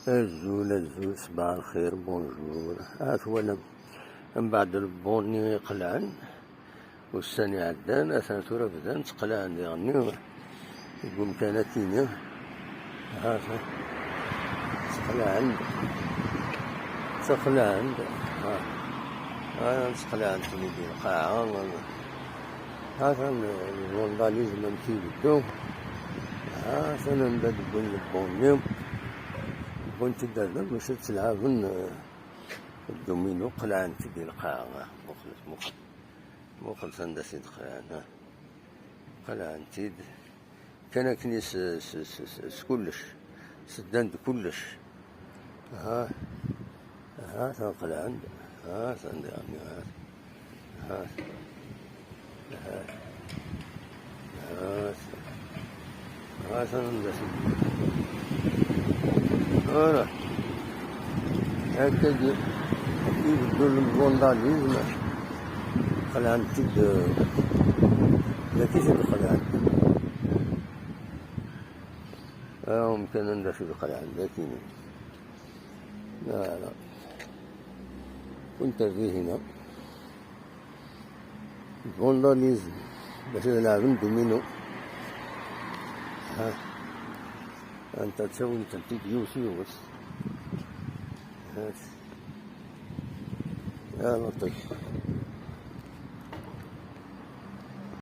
الزول صباح الخير بونجور. هو أنا من بعد البوني قلعن والثاني عدان أثنتورا بدان تقلعن يعني يقوم كانت كينيا تقلعن تقلعن تنيدي القاعة هذا الفانداليزم نمشي بدو سنة نبدا البوني كنت دابا باش تلعبن الدومينو قلعن تدي القاعة مخلص عند سيد قلعن تيد كان كنيس كلش سدان كلش قلعن سند يعني سند أنا هكذا يبدو الفانداليزم قلعن تد لا كيف قلعن ممكن أن ندخل قلعن لكن لا كنت فيه هنا الفانداليزم باش نلعب دومينو أنت تسوي تنتيج يوسي بس يا لطيف.